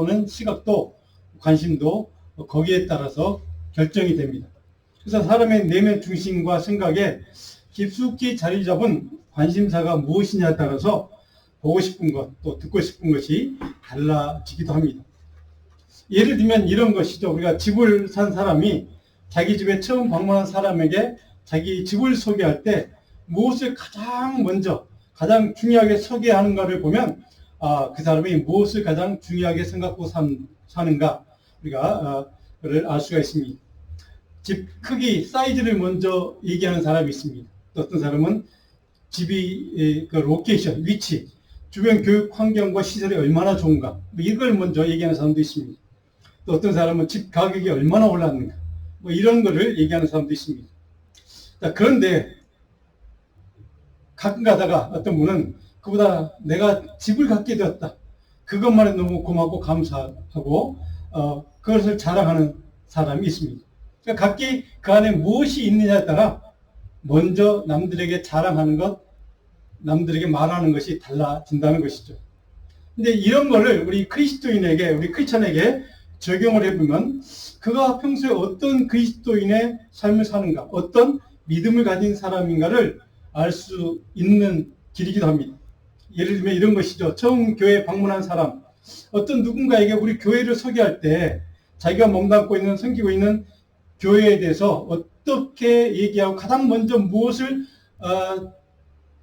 바라보는 시각도 관심도 거기에 따라서 결정이 됩니다. 그래서 사람의 내면 중심과 생각에 깊숙이 자리 잡은 관심사가 무엇이냐에 따라서 보고 싶은 것, 또 듣고 싶은 것이 달라지기도 합니다. 예를 들면 이런 것이죠. 우리가 집을 산 사람이 자기 집에 처음 방문한 사람에게 자기 집을 소개할 때 무엇을 가장 먼저, 가장 중요하게 소개하는가를 보면 그 사람이 무엇을 가장 중요하게 생각하고 사는가 우리가 그를 알 수가 있습니다. 집 크기, 사이즈를 먼저 얘기하는 사람이 있습니다. 또 어떤 사람은 집이 그 로케이션, 위치, 주변 교육 환경과 시설이 얼마나 좋은가 이걸 먼저 얘기하는 사람도 있습니다. 또 어떤 사람은 집 가격이 얼마나 올랐는가 이런 거를 얘기하는 사람도 있습니다. 자, 그런데 가끔 가다가 어떤 분은 그보다 내가 집을 갖게 되었다. 그것만에 너무 고맙고 감사하고 그것을 자랑하는 사람이 있습니다. 그러니까 각기 그 안에 무엇이 있느냐에 따라 먼저 남들에게 자랑하는 것, 남들에게 말하는 것이 달라진다는 것이죠. 근데 이런 거를 우리 그리스도인에게, 우리 크리스천에게 적용을 해보면 그가 평소에 어떤 그리스도인의 삶을 사는가, 어떤 믿음을 가진 사람인가를 알 수 있는 길이기도 합니다. 예를 들면 이런 것이죠. 처음 교회 방문한 사람, 어떤 누군가에게 우리 교회를 소개할 때 자기가 몸담고 있는, 섬기고 있는 교회에 대해서 어떻게 얘기하고 가장 먼저 무엇을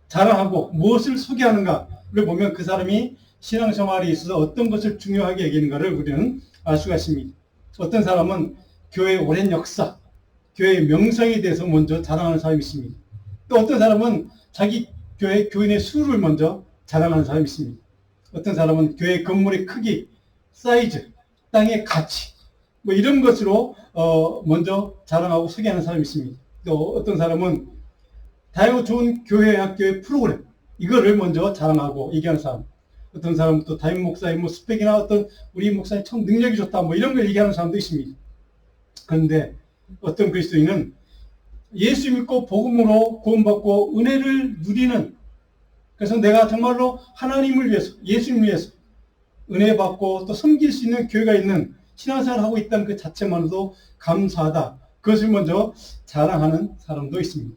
자랑하고 무엇을 소개하는가를 보면 그 사람이 신앙생활에 있어서 어떤 것을 중요하게 여기는가를 우리는 알 수가 있습니다. 어떤 사람은 교회의 오랜 역사, 교회의 명성에 대해서 먼저 자랑하는 사람이 있습니다. 또 어떤 사람은 자기 교회 교인의 수를 먼저 자랑하는 사람이 있습니다. 어떤 사람은 교회 건물의 크기, 사이즈, 땅의 가치 이런 것으로 먼저 자랑하고 소개하는 사람이 있습니다. 또 어떤 사람은 다양하고 좋은 교회 학교의 프로그램 이거를 먼저 자랑하고 얘기하는 사람. 어떤 사람은 또 담임 목사의 스펙이나 어떤 우리 목사님 참 능력이 좋다 이런 걸 얘기하는 사람도 있습니다. 그런데 어떤 그리스도인은 예수 믿고 복음으로 구원받고 은혜를 누리는, 그래서 내가 정말로 하나님을 위해서, 예수님을 위해서 은혜 받고 또 섬길 수 있는 교회가 있는 신앙생활을 하고 있다는 그 자체만으로도 감사하다. 그것을 먼저 자랑하는 사람도 있습니다.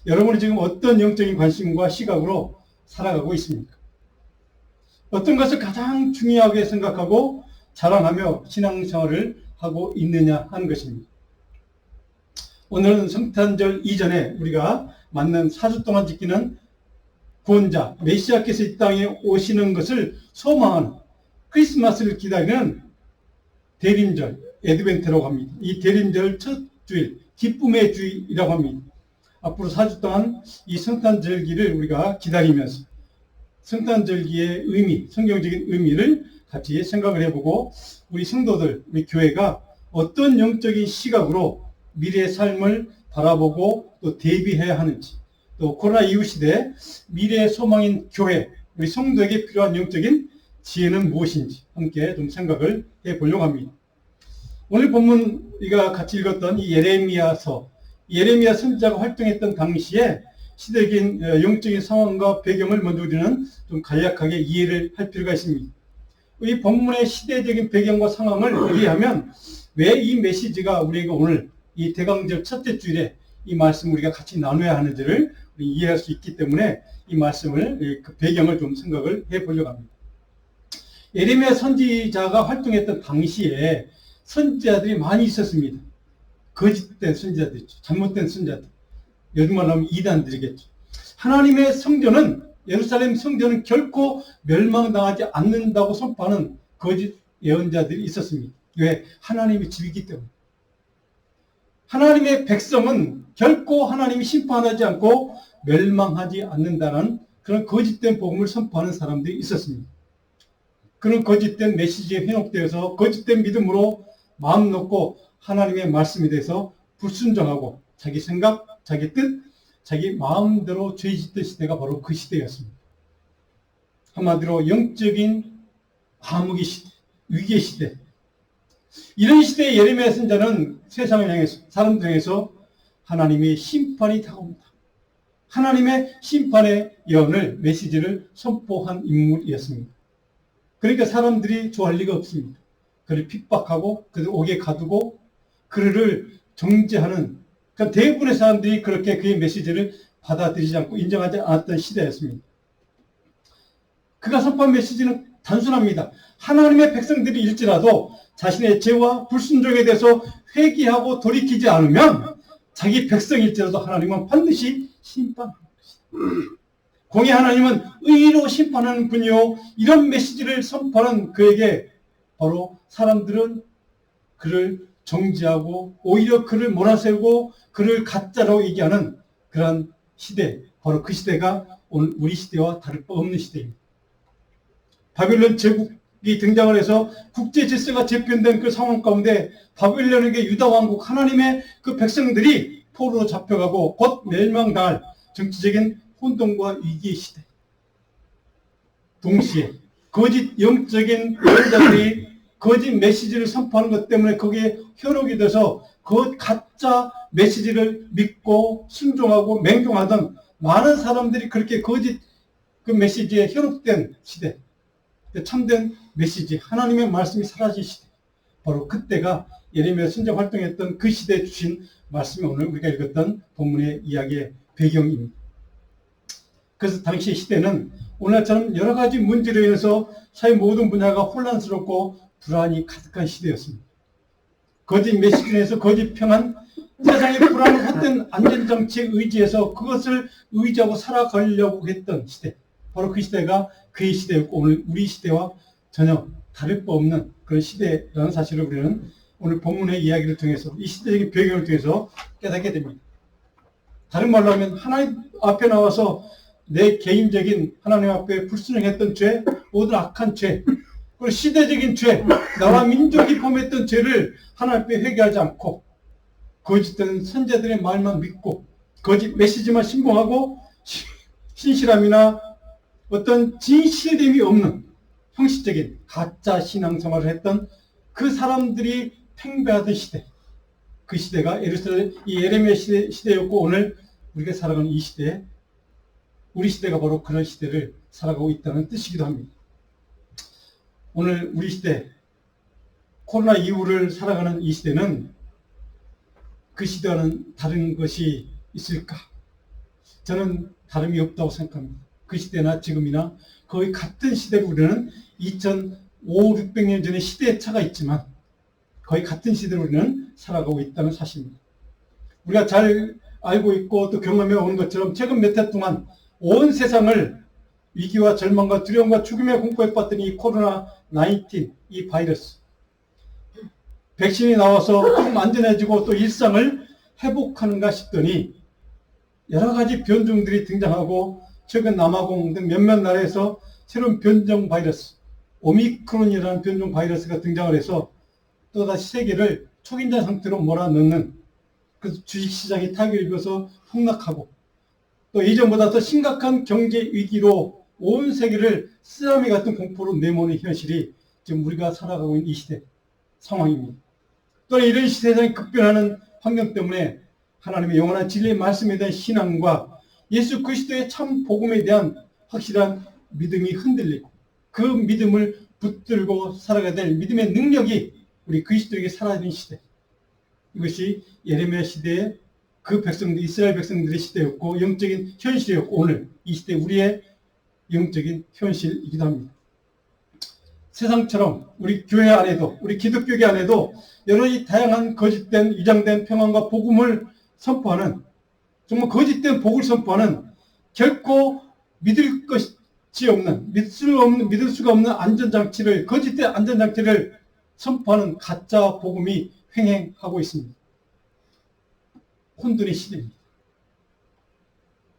여러분이 지금 어떤 영적인 관심과 시각으로 살아가고 있습니까? 어떤 것을 가장 중요하게 생각하고 자랑하며 신앙생활을 하고 있느냐 하는 것입니다. 오늘은 성탄절 이전에 우리가 맞는 4주 동안 지키는 구원자, 메시아께서 이 땅에 오시는 것을 소망하는, 크리스마스를 기다리는 대림절, 에드벤트라고 합니다. 이 대림절 첫 주일, 기쁨의 주일이라고 합니다. 앞으로 4주 동안 이 성탄절기를 우리가 기다리면서 성탄절기의 의미, 성경적인 의미를 같이 생각을 해보고 우리 성도들, 우리 교회가 어떤 영적인 시각으로 미래의 삶을 바라보고 또 대비해야 하는지, 또 코로나 이후 시대 미래의 소망인 교회, 우리 성도에게 필요한 영적인 지혜는 무엇인지 함께 좀 생각을 해보려고 합니다. 오늘 본문 우리가 같이 읽었던 이 예레미야서, 예레미야 선지자가 활동했던 당시에 시대적인 영적인 상황과 배경을 먼저 우리는 좀 간략하게 이해를 할 필요가 있습니다. 이 본문의 시대적인 배경과 상황을 이해하면 왜 이 메시지가 우리가 오늘 이 대강절 첫째 주일에 이 말씀을 우리가 같이 나눠야 하는지를 우리 이해할 수 있기 때문에 이 말씀을, 그 배경을 좀 생각을 해보려고 합니다. 예레미야 선지자가 활동했던 당시에 선지자들이 많이 있었습니다. 거짓된 선지자들 있죠. 잘못된 선지자들. 요즘 말로 하면 이단들이겠죠. 하나님의 성전은, 예루살렘 성전은 결코 멸망당하지 않는다고 선포하는 거짓 예언자들이 있었습니다. 왜? 하나님의 집이기 때문에. 하나님의 백성은 결코 하나님이 심판하지 않고 멸망하지 않는다는 그런 거짓된 복음을 선포하는 사람들이 있었습니다. 그런 거짓된 메시지에 현혹되어서 거짓된 믿음으로 마음 놓고 하나님의 말씀에 대해서 불순종하고 자기 생각, 자기 뜻, 자기 마음대로 죄 짓던 시대가 바로 그 시대였습니다. 한마디로 영적인 암흑의 시대, 위기의 시대. 이런 시대에 예레미야 선지자는 세상을 향해서, 사람들 향해서 하나님의 심판이 다가옵니다. 하나님의 심판의 예언을, 메시지를 선포한 인물이었습니다. 그러니까 사람들이 좋아할 리가 없습니다. 그를 핍박하고 그를 옥에 가두고 그를 정죄하는, 그러니까 대부분의 사람들이 그렇게 그의 메시지를 받아들이지 않고 인정하지 않았던 시대였습니다. 그가 선포한 메시지는 단순합니다. 하나님의 백성들이 일지라도 자신의 죄와 불순종에 대해서 회개하고 돌이키지 않으면 자기 백성일지라도 하나님은 반드시 심판하는 것이다. 공의 하나님은 의로 심판하는 분이요, 이런 메시지를 선포하는 그에게 바로 사람들은 그를 정죄하고 오히려 그를 몰아세우고 그를 가짜라고 얘기하는 그러한 시대, 바로 그 시대가 오늘 우리 시대와 다를 바 없는 시대입니다. 바빌론 제국이 등장을 해서 국제 질서가 재편된 그 상황 가운데 바빌론에게 유다 왕국 하나님의 그 백성들이 포로로 잡혀가고 곧 멸망당할 정치적인 혼돈과 위기의 시대. 동시에 거짓 영적인 예언자들이 거짓 메시지를 선포하는 것 때문에 거기에 현혹이 돼서 그 가짜 메시지를 믿고 순종하고 맹종하던 많은 사람들이 그렇게 거짓 그 메시지에 현혹된 시대. 참된 메시지, 하나님의 말씀이 사라진 시대. 바로 그때가 예레미야 선지자 활동했던 그 시대에 주신 말씀이 오늘 우리가 읽었던 본문의 이야기의 배경입니다. 그래서 당시 시대는 오늘처럼 여러 가지 문제로 인해서 사회 모든 분야가 혼란스럽고 불안이 가득한 시대였습니다. 거짓 메시지에서 거짓 평안, 세상의 불안을 헛된 안전정치에 의지해서 그것을 의지하고 살아가려고 했던 시대. 바로 그 시대가 그의 시대였고 오늘 우리 시대와 전혀 다를 바 없는 그런 시대라는 사실을 우리는 오늘 본문의 이야기를 통해서 이 시대적인 배경을 통해서 깨닫게 됩니다. 다른 말로 하면 하나님 앞에 나와서 내 개인적인 하나님 앞에 불순종했던 죄, 모든 악한 죄, 그리고 시대적인 죄, 나와 민족이 범했던 죄를 하나님 앞에 회개하지 않고 거짓된 선자들의 말만 믿고 거짓 메시지만 신봉하고 신실함이나 어떤 진실됨이 없는 형식적인 가짜 신앙생활을 했던 그 사람들이 팽배하던 시대, 그 시대가 이 예레미야 시대였고 오늘 우리가 살아가는 이 시대에 우리 시대가 바로 그런 시대를 살아가고 있다는 뜻이기도 합니다. 오늘 우리 시대, 코로나 이후를 살아가는 이 시대는 그 시대와는 다른 것이 있을까? 저는 다름이 없다고 생각합니다. 그 시대나 지금이나 거의 같은 시대를 우리는 2500, 600년 전의 시대의 차가 있지만 거의 같은 시대를 우리는 살아가고 있다는 사실입니다. 우리가 잘 알고 있고 또 경험해 온 것처럼 최근 몇 해 동안 온 세상을 위기와 절망과 두려움과 죽음의 공포에 빠뜨린 이 코로나19, 이 바이러스. 백신이 나와서 조금 안전해지고 또 일상을 회복하는가 싶더니 여러 가지 변종들이 등장하고 최근 남아공 등 몇몇 나라에서 새로운 변종 바이러스, 오미크론이라는 변종 바이러스가 등장을 해서 또다시 세계를 초긴장 상태로 몰아넣는, 그래서 주식시장이 타격을 입어서 폭락하고 또 이전보다 더 심각한 경제 위기로 온 세계를 쓰나미 같은 공포로 내모는 현실이 지금 우리가 살아가고 있는 이 시대 상황입니다. 또 이런 세상이 급변하는 환경 때문에 하나님의 영원한 진리의 말씀에 대한 신앙과 예수 그리스도의 참 복음에 대한 확실한 믿음이 흔들리고 그 믿음을 붙들고 살아가야 될 믿음의 능력이 우리 그리스도에게 사라진 시대. 이것이 예레미야 시대의 그 백성들, 이스라엘 백성들의 시대였고 영적인 현실이었고 오늘 이 시대 우리의 영적인 현실이기도 합니다. 세상처럼 우리 교회 안에도 우리 기독교계 안에도 여러 다양한 거짓된 위장된 평안과 복음을 선포하는, 정말 거짓된 복을 선포하는, 결코 믿을 것이 없는, 믿을 수가 없는 안전장치를, 거짓된 안전장치를 선포하는 가짜 복음이 횡행하고 있습니다. 혼돈의 시대입니다.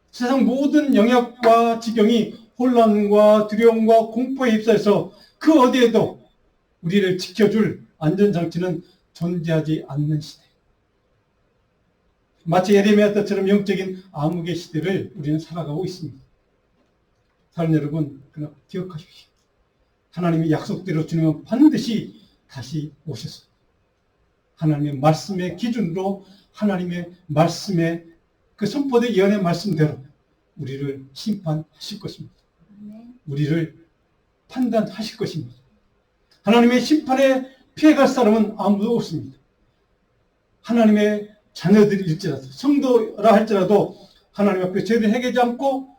세상 모든 영역과 지경이 혼란과 두려움과 공포에 휩싸여서 그 어디에도 우리를 지켜줄 안전장치는 존재하지 않는 시대. 마치 예레미야 때처럼 영적인 암흑의 시대를 우리는 살아가고 있습니다. 사랑하는 여러분, 그러나 기억하십시오. 하나님의 약속대로 주님은 반드시 다시 오셔서 하나님의 말씀의 기준으로 하나님의 말씀의 그 선포된 예언의 말씀대로 우리를 심판하실 것입니다. 우리를 판단하실 것입니다. 하나님의 심판에 피해갈 사람은 아무도 없습니다. 하나님의 자녀들일지라도, 성도라 할지라도 하나님 앞에 죄를 행하지 않고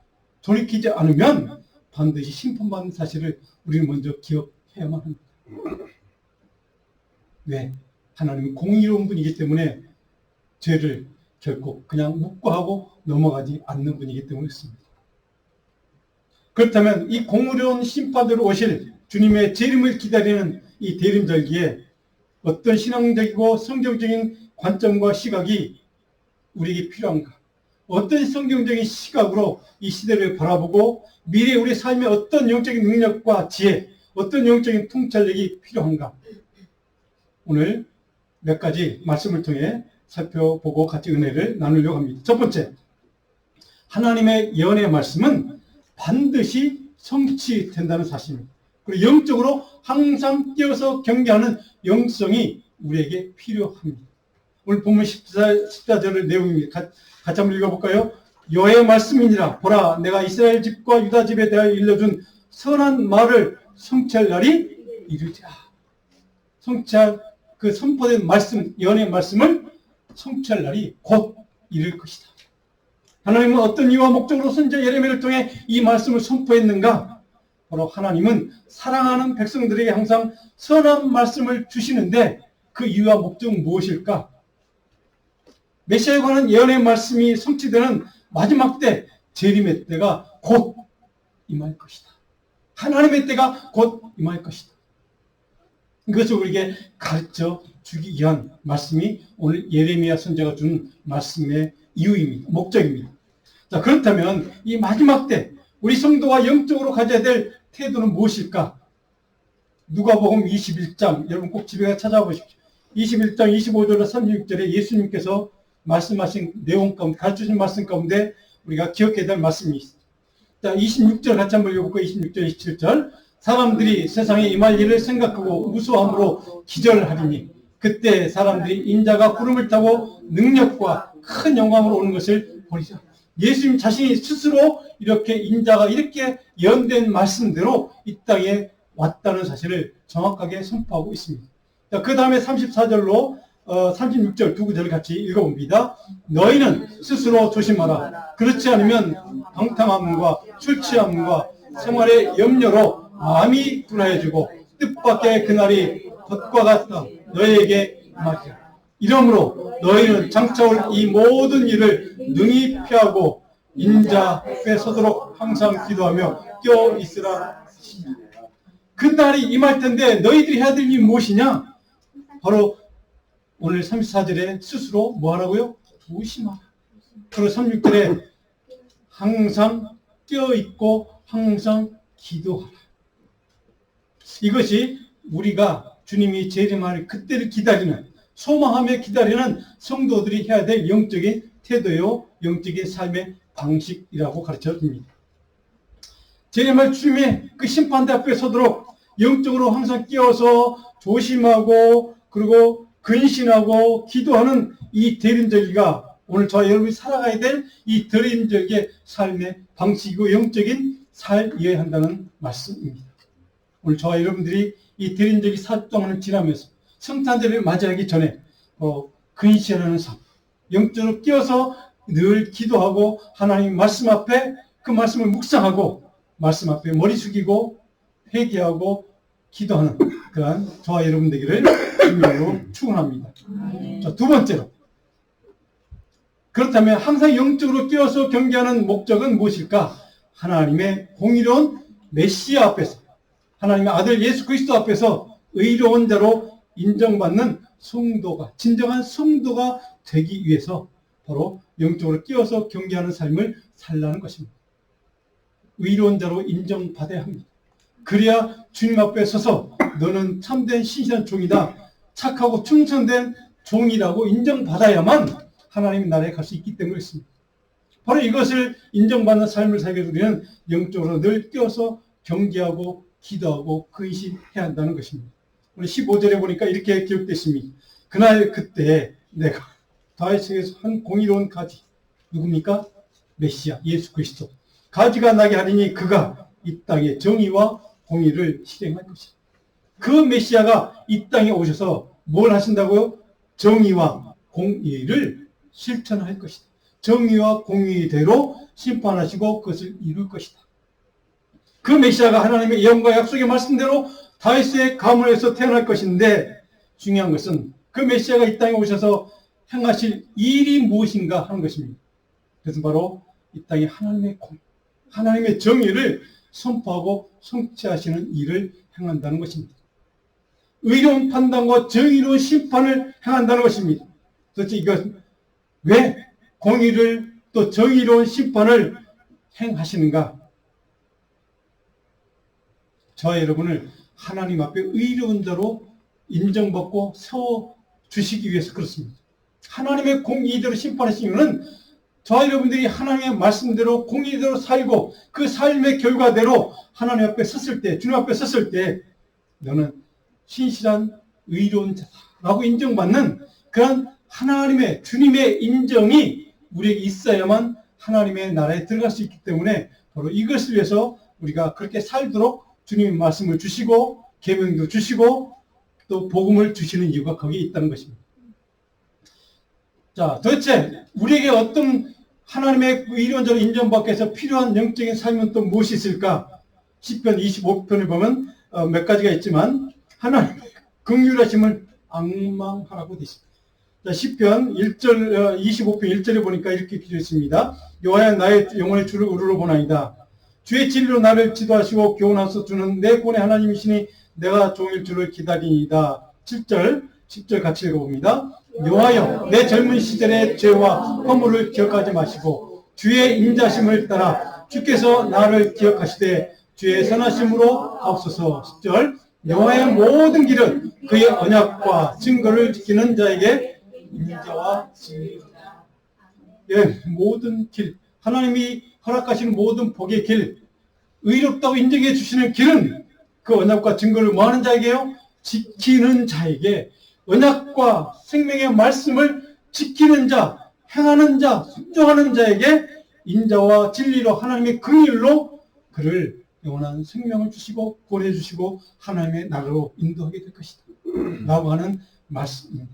돌이키지 않으면 반드시 심판받는 사실을 우리는 먼저 기억해야만 합니다. 왜? 하나님은 공의로운 분이기 때문에 죄를 결코 그냥 묵과하고 넘어가지 않는 분이기 때문에 그렇습니다. 그렇다면 이 공의로운 심판으로 오실 주님의 재림을 기다리는 이 대림절기에 어떤 신앙적이고 성경적인 관점과 시각이 우리에게 필요한가? 어떤 성경적인 시각으로 이 시대를 바라보고 미래 우리 삶에 어떤 영적인 능력과 지혜, 어떤 영적인 통찰력이 필요한가? 오늘 몇 가지 말씀을 통해 살펴보고 같이 은혜를 나누려고 합니다. 첫 번째, 하나님의 예언의 말씀은 반드시 성취된다는 사실입니다. 그리고 영적으로 항상 뛰어서 경계하는 영성이 우리에게 필요합니다. 오늘 본문 14절의 내용입니다. 같이 한번 읽어볼까요? 여호와의 말씀이니라. 보라, 내가 이스라엘 집과 유다 집에 대하여 일러준 선한 말을 성취할 날이 이르리라. 성취할 그 선포된 말씀, 예언의 말씀을 성취할 날이 곧 이를 것이다. 하나님은 어떤 이유와 목적으로 선지자 예레미야를 통해 이 말씀을 선포했는가? 바로 하나님은 사랑하는 백성들에게 항상 선한 말씀을 주시는데 그 이유와 목적은 무엇일까? 메시아에 관한 예언의 말씀이 성취되는 마지막 때, 재림의 때가 곧 임할 것이다. 하나님의 때가 곧 임할 것이다. 이것을 우리에게 가르쳐 주기 위한 말씀이 오늘 예레미야 선지자가 준 말씀의 이유입니다. 목적입니다. 자, 그렇다면 이 마지막 때 우리 성도가 영적으로 가져야 될 태도는 무엇일까? 누가복음 21장, 여러분 꼭 집에 가서 찾아보십시오. 21장 25절로 36절에 예수님께서 말씀하신 내용 가운데, 가르쳐주신 말씀 가운데 우리가 기억해야 될 말씀이 있습니다. 자, 26절 같이 한번 읽어볼까요? 26절, 27절. 사람들이 세상에 임할 일을 생각하고 무수함으로 기절하리니 그때 사람들이 인자가 구름을 타고 능력과 큰 영광으로 오는 것을 보리라. 예수님 자신이 스스로 이렇게 인자가 이렇게 예언된 말씀대로 이 땅에 왔다는 사실을 정확하게 선포하고 있습니다. 자, 그 다음에 34절로 36절 두 구절을 같이 읽어봅니다. 너희는 스스로 조심하라. 그렇지 않으면 방탕함과 술 취함과 생활의 염려로 마음이 분하여지고 뜻밖의 그날이 덫과 같다. 너희에게 임하리라. 이러므로 너희는 장차 올 이 모든 일을 능히 피하고 인자 앞에 서도록 항상 기도하며 껴 있으라. 그 날이 임할 텐데 너희들이 해야 될 일이 무엇이냐? 바로 오늘 34절에 스스로 뭐 하라고요? 조심하라. 그리고 36절에 항상 껴있고 항상 기도하라. 이것이 우리가 주님이 재림할 그때를 기다리는, 소망하며 기다리는 성도들이 해야 될 영적인 태도요, 영적인 삶의 방식이라고 가르쳐 줍니다. 재림할 주님의 그 심판대 앞에 서도록 영적으로 항상 끼어서 조심하고 그리고 근신하고 기도하는 이 대림절기가 오늘 저와 여러분이 살아가야 될 이 대림절기의 삶의 방식이고 영적인 삶이어야 한다는 말씀입니다. 오늘 저와 여러분들이 이 대림절기 4주 동안을 지나면서 성탄절을 맞이하기 전에 근신하는 삶, 영적으로 끼어서 늘 기도하고 하나님 말씀 앞에 그 말씀을 묵상하고 말씀 앞에 머리 숙이고 회개하고 기도하는 그러한 저와 여러분 되기를 주님으로 축원합니다. 자, 두 번째로, 그렇다면 항상 영적으로 끼어서 경계하는 목적은 무엇일까? 하나님의 공의로운 메시아 앞에서, 하나님의 아들 예수 그리스도 앞에서 의로운 자로 인정받는 성도가, 진정한 성도가 되기 위해서 바로 영적으로 끼어서 경계하는 삶을 살라는 것입니다. 의로운 자로 인정받아야 합니다. 그래야 주님 앞에 서서 너는 참된 신실한 종이다, 착하고 충성된 종이라고 인정받아야만 하나님 나라에 갈 수 있기 때문에 있습니다. 바로 이것을 인정받는 삶을 살게 우리는 영적으로 늘 끼어서 경계하고 기도하고 근신해야 한다는 것입니다. 오늘 15절에 보니까 이렇게 기록되어 있습니다. 그날 그때 내가 다윗에게서 한 공의로운 가지, 누굽니까? 메시아 예수 그리스도. 가지가 나게 하리니 그가 이 땅에 정의와 공의를 실행할 것이다. 그 메시아가 이 땅에 오셔서 뭘 하신다고요? 정의와 공의를 실천할 것이다. 정의와 공의대로 심판하시고 그것을 이룰 것이다. 그 메시아가 하나님의 예언과 약속의 말씀대로 다윗의 가문에서 태어날 것인데 중요한 것은 그 메시아가 이 땅에 오셔서 행하실 일이 무엇인가 하는 것입니다. 그것은 바로 이 땅에 하나님의 공의, 하나님의 정의를 선포하고 성취하시는 일을 행한다는 것입니다. 의로운 판단과 정의로운 심판을 행한다는 것입니다. 도대체 이것은 왜 공의를 또 정의로운 심판을 행하시는가? 저와 여러분을 하나님 앞에 의로운 자로 인정받고 세워주시기 위해서 그렇습니다. 하나님의 공의대로 심판하시는 이유는 저와 여러분들이 하나님의 말씀대로 공의대로 살고 그 삶의 결과대로 하나님 앞에 섰을 때, 주님 앞에 섰을 때 너는 신실한 의로운 자라고 인정받는 그런 하나님의 주님의 인정이 우리에게 있어야만 하나님의 나라에 들어갈 수 있기 때문에 바로 이것을 위해서 우리가 그렇게 살도록 주님의 말씀을 주시고 계명도 주시고 또 복음을 주시는 이유가 거기에 있다는 것입니다. 자, 도대체 우리에게 어떤 하나님의 의로운 자로 인정받기 위해서 필요한 영적인 삶은 또 무엇이 있을까? 시편 25편에 보면 몇 가지가 있지만 하나님의 긍휼하심을 앙망하라고 되어 있습니다. 자, 시편 1절, 25편 1절에 보니까 이렇게 기록되어 있습니다. 여호와여 나의 영혼의 주를 우러러 보나이다. 주의 진리로 나를 지도하시고 교훈하소서. 주는 내 구원의 하나님이시니 내가 종일 주를 기다리이다. 7절, 10절 같이 읽어봅니다. 여호와여 내 젊은 시절의 죄와 허물을 기억하지 마시고 주의 인자심을 따라 주께서 나를 기억하시되 주의 선하심으로 하옵소서. 10절 여호와의 모든 길은 그의 언약과 증거를 지키는 자에게 인자와 진리로다. 예, 모든 길, 하나님이 허락하시는 모든 복의 길, 의롭다고 인정해 주시는 길은 그 언약과 증거를 뭐하는 자에게요? 지키는 자에게, 언약과 생명의 말씀을 지키는 자, 행하는 자, 순종하는 자에게 인자와 진리로 하나님의 긍휼로 그를 영원한 생명을 주시고 구원해 주시고 하나님의 나라로 인도하게 될 것이다 라고 하는 말씀입니다.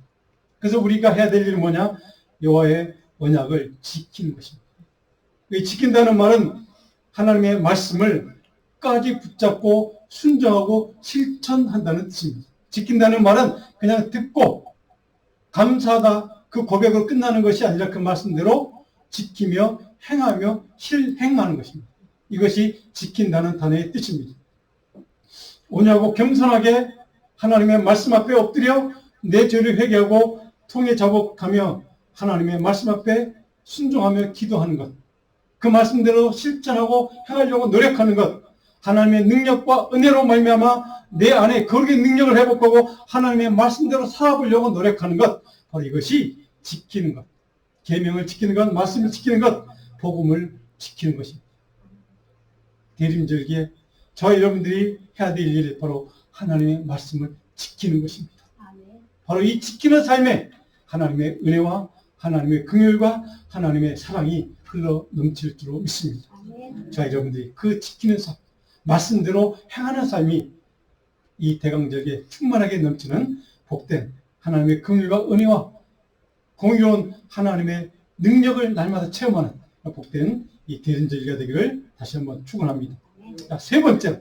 그래서 우리가 해야 될 일은 뭐냐? 여호와의 언약을 지키는 것입니다. 지킨다는 말은 하나님의 말씀을 끝까지 붙잡고 순종하고 실천한다는 뜻입니다. 지킨다는 말은 그냥 듣고 감사하다 그 고백으로 끝나는 것이 아니라 그 말씀대로 지키며 행하며 실행하는 것입니다. 이것이 지킨다는 단어의 뜻입니다. 온유하고 겸손하게 하나님의 말씀 앞에 엎드려 내 죄를 회개하고 통해 자복하며 하나님의 말씀 앞에 순종하며 기도하는 것, 그 말씀대로 실천하고 행하려고 노력하는 것, 하나님의 능력과 은혜로 말미암아 내 안에 거룩의 능력을 회복하고 하나님의 말씀대로 살아보려고 노력하는 것, 바로 이것이 지키는 것, 계명을 지키는 것, 말씀을 지키는 것, 복음을 지키는 것입니다. 대림절기에 저와 여러분들이 해야 될 일이 바로 하나님의 말씀을 지키는 것입니다. 바로 이 지키는 삶에 하나님의 은혜와 하나님의 긍휼과 하나님의 사랑이 흘러 넘칠 줄로 믿습니다. 자, 여러분들이 그 지키는 삶, 말씀대로 행하는 삶이 이 대강절기에 충만하게 넘치는 복된 하나님의 긍휼과 은혜와 공의로운 하나님의 능력을 날마다 체험하는 복된 이 대림절기가 되기를 다시 한번 축원합니다. 자, 세 번째,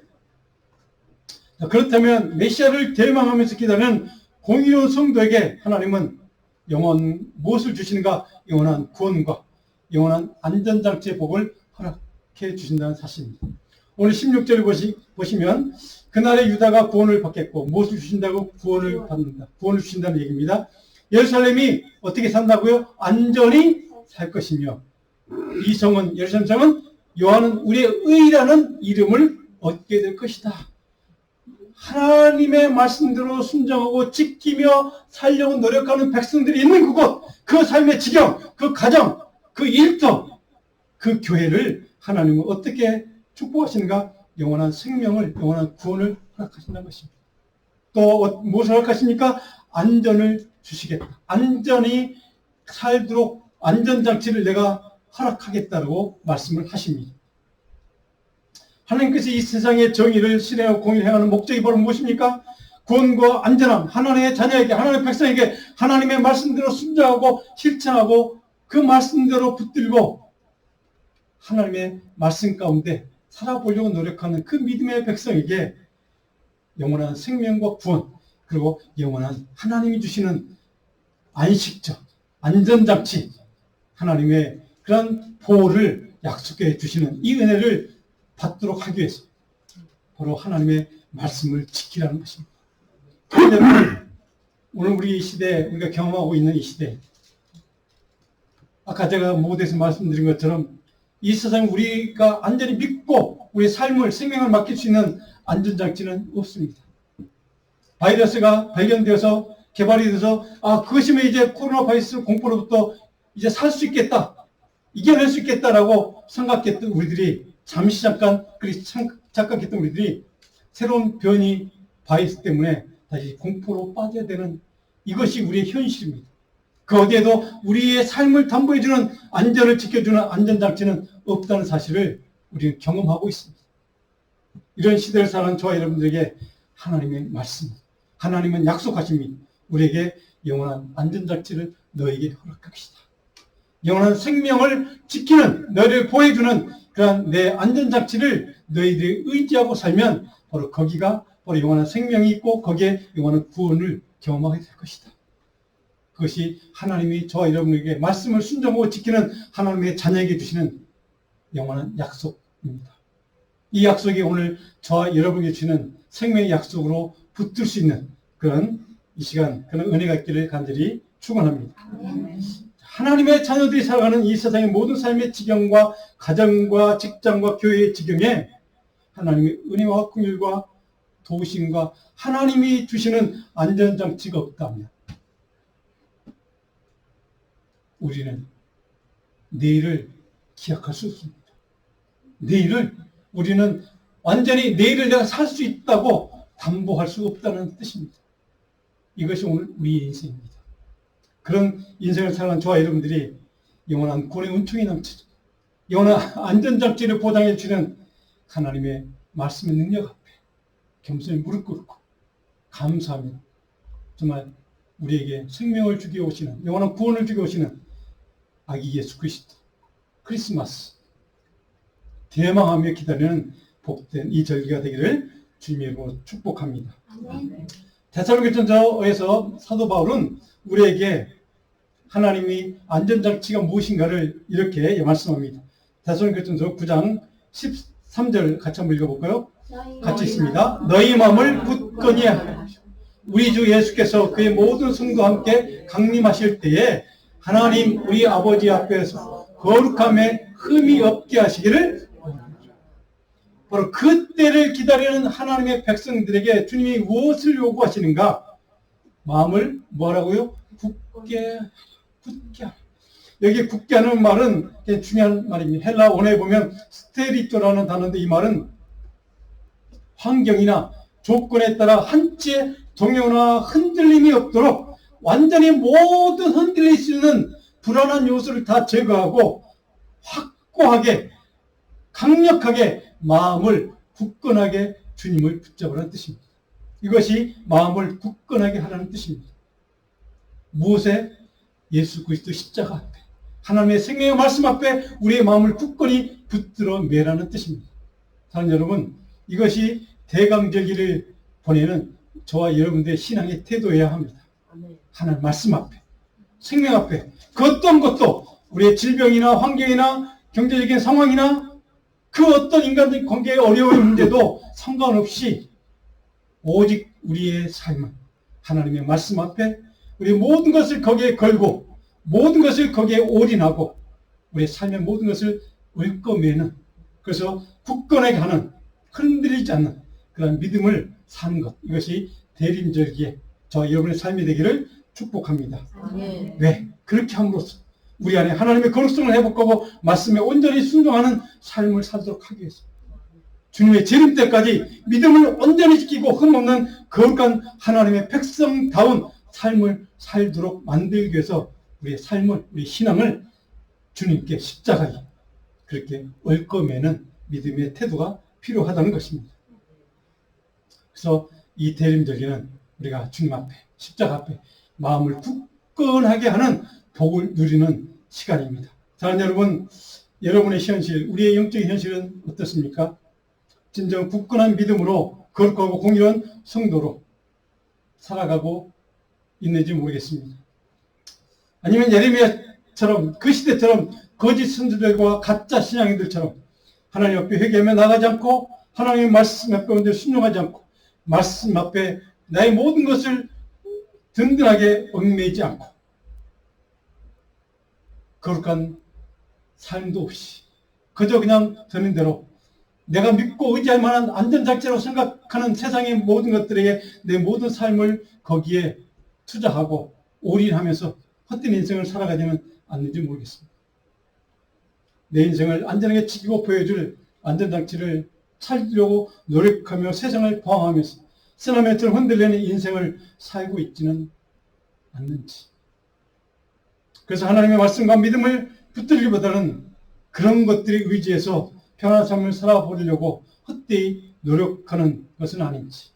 자, 그렇다면 메시아를 대망하면서 기다리는 공의로운 성도에게 하나님은 무엇을 주시는가? 영원한 구원과 영원한 안전장치의 복을 허락해 주신다는 사실입니다. 오늘 16절을 보시면 그날에 유다가 구원을 받겠고 무엇을 주신다고? 구원을 받는다. 구원을 주신다는 얘기입니다. 예루살렘이 어떻게 산다고요? 안전히 살 것이며 이 성은, 예루살렘 성은 요한은 우리의 의라는 이름을 얻게 될 것이다. 하나님의 말씀대로 순종하고 지키며 살려고 노력하는 백성들이 있는 그곳, 그 삶의 지경, 그 가정, 그 일터, 그 교회를 하나님은 어떻게 축복하시는가? 영원한 생명을, 영원한 구원을 허락하신다는 것입니다. 또 무엇을 허락하십니까? 안전을 주시겠다. 안전히 살도록 안전장치를 내가 허락하겠다고 말씀을 하십니다. 하나님께서 이 세상의 정의를 실행하고 공의하는 목적이 바로 무엇입니까? 구원과 안전함, 하나님의 자녀에게, 하나님의 백성에게 하나님의 말씀대로 순종하고 실천하고 그 말씀대로 붙들고 하나님의 말씀 가운데 살아보려고 노력하는 그 믿음의 백성에게 영원한 생명과 구원, 그리고 영원한 하나님이 주시는 안식처, 안전장치, 하나님의 그런 보호를 약속해 주시는 이 은혜를 받도록 하기 위해서 바로 하나님의 말씀을 지키라는 것입니다. 여러분, 오늘 우리 이 시대, 우리가 경험하고 있는 이 시대, 아까 제가 모두에서 말씀드린 것처럼 이 세상 우리가 안전히 믿고 우리 삶을, 생명을 맡길 수 있는 안전장치는 없습니다. 바이러스가 발견되어서 개발이 돼서 그것이면 이제 코로나 바이러스 공포로부터 이제 살 수 있겠다, 이겨낼 수 있겠다라고 생각했던 우리들이 잠시 잠깐 그렇게 착각했던 우리들이 새로운 변이 바이러스 때문에 다시 공포로 빠져야 되는 이것이 우리의 현실입니다. 그 어디에도 우리의 삶을 담보해주는 안전을 지켜주는 안전장치는 없다는 사실을 우리는 경험하고 있습니다. 이런 시대를 사는 저와 여러분들에게 하나님의 말씀, 하나님은 약속하십니다. 우리에게 영원한 안전장치를 너에게 허락합시다. 영원한 생명을 지키는, 너를 보호해주는 그러한 내 안전장치를 너희들이 의지하고 살면 바로 거기가 바로 영원한 생명이 있고 거기에 영원한 구원을 경험하게 될 것이다. 그것이 하나님이 저와 여러분에게 말씀을 순종하고 지키는 하나님의 자녀에게 주시는 영원한 약속입니다. 이 약속이 오늘 저와 여러분에게 주시는 생명의 약속으로 붙들 수 있는 그런 이 시간, 그런 은혜가 있기를 간절히 축원합니다. 하나님의 자녀들이 살아가는 이 세상의 모든 삶의 지경과 가정과 직장과 교회의 지경에 하나님의 은혜와 긍휼과 도우심과 하나님이 주시는 안전장치가 없다면 우리는 내일을 기약할 수 없습니다. 내일을 우리는 완전히 내일을 내가 살 수 있다고 담보할 수 없다는 뜻입니다. 이것이 오늘 우리의 인생입니다. 그런 인생을 살아가는 저와 여러분들이 영원한 구원의 은총이 넘치죠. 영원한 안전장치를 보장해 주는 하나님의 말씀의 능력 앞에 겸손히 무릎 꿇고 감사하며 정말 우리에게 생명을 주게 오시는, 영원한 구원을 주게 오시는 아기 예수 그리스도 크리스마스 대망하며 기다리는 복된 이 절기가 되기를 주님의 이름으로 축복합니다. 데살로니가전서에서 사도 바울은 우리에게 하나님이 안전장치가 무엇인가를 이렇게 말씀합니다. 데살로니가전서 9장 13절 같이 한번 읽어볼까요? 같이 있습니다. 너희 마음을 굳건히 하라. 우리 주 예수께서 그의 모든 성도와 함께 강림하실 때에 하나님 우리 아버지 앞에서 거룩함에 흠이 없게 하시기를 원합니다. 바로 그때를 기다리는 하나님의 백성들에게 주님이 무엇을 요구하시는가? 마음을 뭐라고요? 굳게 하라. 여기 굳게 하는 말은 중요한 말입니다. 헬라 원어에 보면 스테리토라는 단어인데 이 말은 환경이나 조건에 따라 한치의 동요나 흔들림이 없도록 완전히 모든 흔들릴 수 있는 불안한 요소를 다 제거하고 확고하게 강력하게 마음을 굳건하게 주님을 붙잡으라는 뜻입니다. 이것이 마음을 굳건하게 하라는 뜻입니다. 무엇에? 예수 그리스도 십자가 앞에 하나님의 생명의 말씀 앞에 우리의 마음을 굳건히 붙들어 매라는 뜻입니다. 사랑하는 여러분, 이것이 대강절기를 보내는 저와 여러분들의 신앙의 태도여야 합니다. 하나님 말씀 앞에, 생명 앞에 그 어떤 것도 우리의 질병이나 환경이나 경제적인 상황이나 그 어떤 인간적 관계의 어려운 문제도 상관없이 오직 우리의 삶은 하나님의 말씀 앞에 우리 모든 것을 거기에 걸고 모든 것을 거기에 올인하고 우리의 삶의 모든 것을 얽어매는, 그래서 굳건하게 하는, 흔들리지 않는 그런 믿음을 사는 것, 이것이 대림절기에 저와 여러분의 삶이 되기를 축복합니다. 왜? 그렇게 함으로써 우리 안에 하나님의 거룩성을 회복하고 말씀에 온전히 순종하는 삶을 살도록 하기 위해서 주님의 재림 때까지 믿음을 온전히 지키고 흠없는 거룩한 하나님의 백성다운 삶을 살도록 만들기 위해서 우리의 삶을, 우리 신앙을 주님께 십자가에 그렇게 얽어매는 믿음의 태도가 필요하다는 것입니다. 그래서 이 대림절기는 우리가 주님 앞에, 십자가 앞에 마음을 굳건하게 하는 복을 누리는 시간입니다. 자, 여러분, 여러분의 현실, 우리의 영적인 현실은 어떻습니까? 진정 굳건한 믿음으로 거룩하고 공의로운 성도로 살아가고 있는지 모르겠습니다. 아니면 예레미야처럼 그 시대처럼 거짓 선지자들과 가짜 신앙인들처럼 하나님 앞에 회개하며 나가지 않고 하나님의 말씀 앞에 온전히 순종하지 않고 말씀 앞에 나의 모든 것을 든든하게 얽매이지 않고 거룩한 삶도 없이 그저 그냥 되는 대로 내가 믿고 의지할 만한 안전장치라고 생각하는 세상의 모든 것들에게 내 모든 삶을 거기에 투자하고 올인하면서 헛된 인생을 살아가지는 않는지 모르겠습니다. 내 인생을 안전하게 지키고 보여줄 안전장치를 찾으려고 노력하며 세상을 방황하면서 쓰나미처럼 흔들리는 인생을 살고 있지는 않는지. 그래서 하나님의 말씀과 믿음을 붙들기보다는 그런 것들에 의지해서 편안한 삶을 살아보려고 헛되이 노력하는 것은 아닌지.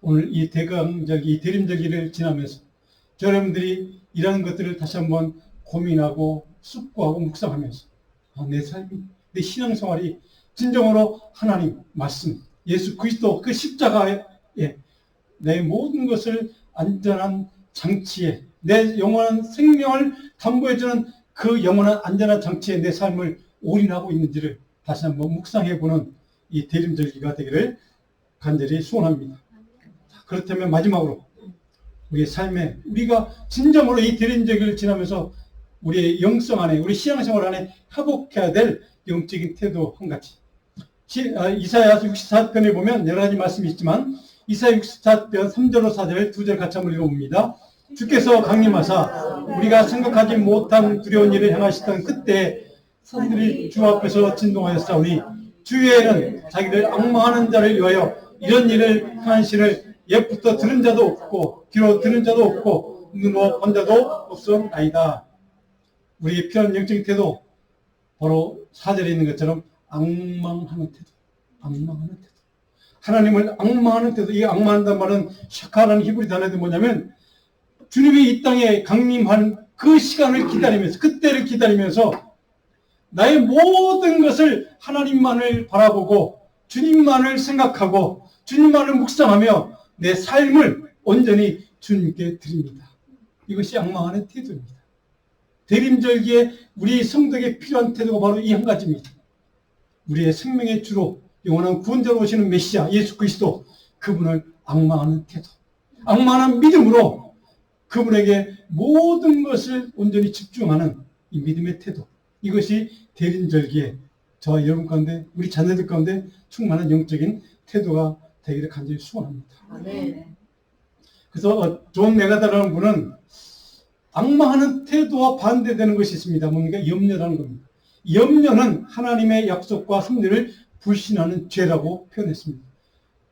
오늘 이 대강절기, 이 대림절기를 지나면서 여러분들이 이런 것들을 다시 한번 고민하고 숙고하고 묵상하면서 내 삶이, 내 신앙생활이 진정으로 하나님 말씀, 예수 그리스도 그 십자가에 내 모든 것을 안전한 장치에 내 영원한 생명을 담보해주는 그 영원한 안전한 장치에 내 삶을 올인하고 있는지를 다시 한번 묵상해보는 이 대림절기가 되기를 간절히 소원합니다. 그렇다면 마지막으로 우리의 삶에 우리가 진정으로 이 대림절기를 지나면서 우리의 영성 안에 우리 신앙생활 안에 회복해야 될 영적인 태도 한 가지. 이사야 64편에 보면 여러 가지 말씀이 있지만 이사야 64편 3절로 4절 2절 같이 한번 읽어봅니다. 주께서 강림하사 우리가 생각하지 못한 두려운 일을 행하시던 그때 산들이 주 앞에서 진동하였사오니 주위에는 자기를 앙망하는 자를 위하여 이런 일을 행한 시를 옛부터 들은 자도 없고 귀로 들은 자도 없고 눈으로 본 자도 없었나이다. 우리의 필요한 영적인 태도 바로 4절에 있는 것처럼 앙망하는 태도. 앙망하는 태도. 하나님을 앙망하는 태도. 이 앙망한다는 말은 샤카라는 히브리 단어도 뭐냐면 주님이 이 땅에 강림한 그 시간을 기다리면서 그때를 기다리면서 나의 모든 것을 하나님만을 바라보고 주님만을 생각하고 주님만을 묵상하며 내 삶을 온전히 주님께 드립니다. 이것이 앙망하는 태도입니다. 대림절기에 우리 성도에게 필요한 태도가 바로 이 한 가지입니다. 우리의 생명의 주로 영원한 구원자로 오시는 메시아 예수 그리스도 그분을 앙망하는 태도, 앙망하는 믿음으로 그분에게 모든 것을 온전히 집중하는 이 믿음의 태도, 이것이 대림절기에 저와 여러분 가운데 우리 자녀들 가운데 충만한 영적인 태도가 되기를 간절히 소원합니다. 네. 그래서 존 메가다라는 분은 앙망하는 태도와 반대되는 것이 있습니다. 뭡니까? 염려라는 겁니다. 염려는 하나님의 약속과 섭리를 불신하는 죄라고 표현했습니다.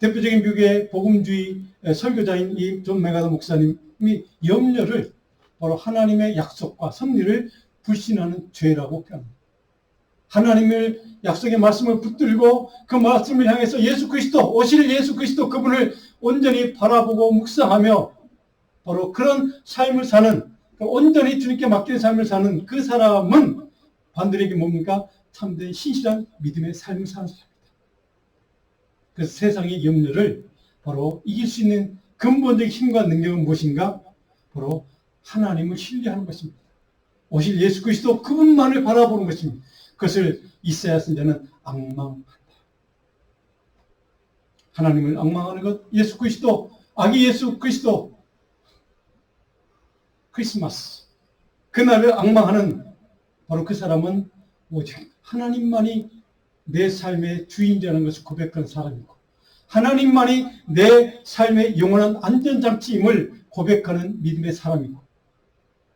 대표적인 미국의 복음주의 설교자인 이 존 메가다 목사님이 염려를 바로 하나님의 약속과 섭리를 불신하는 죄라고 표현합니다. 하나님의 약속의 말씀을 붙들고 그 말씀을 향해서 예수 그리스도, 오실 예수 그리스도 그분을 온전히 바라보고 묵상하며 바로 그런 삶을 사는, 온전히 주님께 맡긴 삶을 사는 그 사람은 반들에게 뭡니까? 참된 신실한 믿음의 삶을 사는 사람입니다. 그래서 세상의 염려를 바로 이길 수 있는 근본적인 힘과 능력은 무엇인가? 바로 하나님을 신뢰하는 것입니다. 오실 예수 그리스도 그분만을 바라보는 것입니다. 그것을 이사야 선지자는 앙망한다. 하나님을 앙망하는 것, 예수 그리스도, 아기 예수 그리스도, 크리스마스, 그날을 앙망하는 바로 그 사람은 오직 하나님만이 내 삶의 주인이라는 것을 고백하는 사람이고 하나님만이 내 삶의 영원한 안전장치임을 고백하는 믿음의 사람이고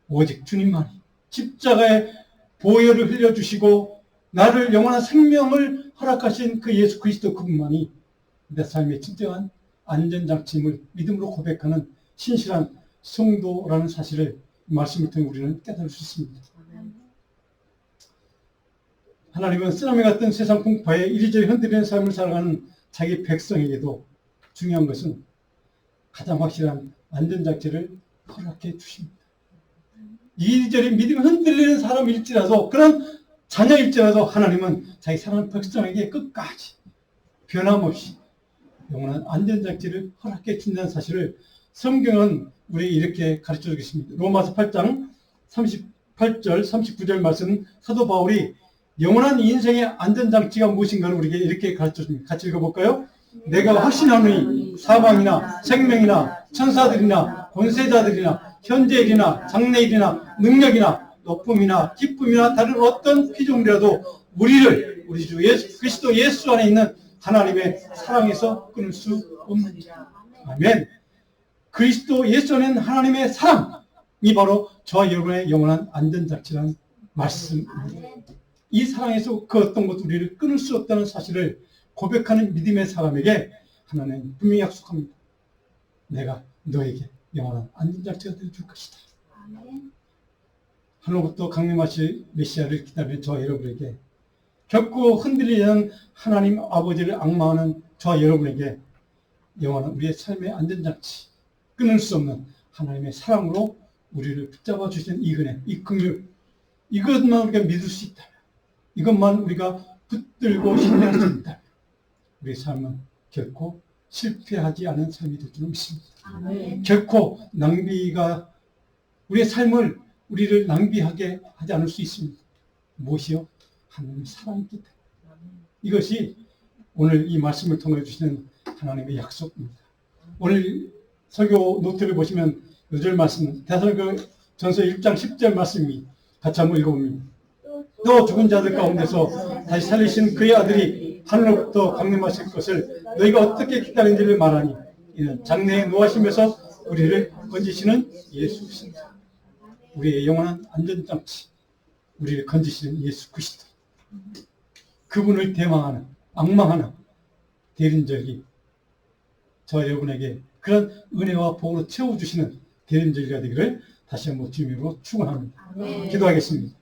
오직 주님만이 십자가에 보혈을 흘려주시고 나를 영원한 생명을 허락하신 그 예수 그리스도 그분만이 내 삶의 진정한 안전장치임을 믿음으로 고백하는 신실한 성도라는 사실을 말씀을 통해 우리는 깨달을 수 있습니다. 하나님은 쓰나미 같은 세상 풍파에 이리저리 흔들리는 삶을 살아가는 자기 백성에게도 중요한 것은 가장 확실한 안전장치를 허락해 주십니다. 이리저리 믿음이 흔들리는 사람일지라도, 그런 자녀일지라도 하나님은 자기 사랑하는 백성에게 끝까지 변함없이 영원한 안전장치를 허락해 준다는 사실을 성경은 우리 이렇게 가르쳐 주겠습니다. 로마서 8장 38절 39절 말씀, 사도 바울이 영원한 인생의 안전장치가 무엇인가를 우리에게 이렇게 가르쳐 줍니다. 같이 읽어볼까요? 내가 확신하노니 사망이나 생명이나 천사들이나 권세자들이나 현재일이나 장래일이나 능력이나 높음이나 기쁨이나 다른 어떤 피조물이라도 우리를 우리 주 예수 그리스도 예수 안에 있는 하나님의 사랑에서 끊을 수 없느니라. 아멘. 그리스도 예수 안에 있는 하나님의 사랑이 바로 저와 여러분의 영원한 안전장치라는 말씀입니다. 이 사랑에서 그 어떤 것도 우리를 끊을 수 없다는 사실을 고백하는 믿음의 사람에게 하나님은 분명히 약속합니다. 내가 너에게 영원한 안전장치가 되어줄 것이다. 하늘부터 강림하실 메시아를 기다리는 저와 여러분에게, 결코 흔들리지 않는 하나님 아버지를 앙망하는 저와 여러분에게 영원한 우리의 삶의 안전장치, 끊을 수 없는 하나님의 사랑으로 우리를 붙잡아 주시는 이 은혜, 이 긍휼, 이것만 우리가 믿을 수 있다면, 이것만 우리가 붙들고 신뢰할 수 있다면 우리의 삶은 결코 실패하지 않은 삶이 될 줄 믿습니다. 아멘. 결코 낭비가 우리의 삶을 우리를 낭비하게 하지 않을 수 있습니다. 무엇이요? 하나님의 사랑이기 때문에. 이것이 오늘 이 말씀을 통해 주시는 하나님의 약속입니다. 오늘 설교 노트를 보시면 요절 말씀, 데살로니가전서 1장 10절 말씀이 같이 한번 읽어봅니다. 또 죽은 자들 가운데서 다시 살리신 그의 아들이 하늘로부터 강림하실 것을 너희가 어떻게 기다린지를 말하니 이는 장래에 노하심에서 우리를 건지시는 예수이십니다. 우리의 영원한 안전장치, 우리를 건지시는 예수 그리스도, 그분을 대망하는, 앙망하는 대림절기, 저와 여러분에게 그런 은혜와 복으로 채워주시는 대림절기가 되기를 다시 한번 주님으로 축원합니다. 기도하겠습니다.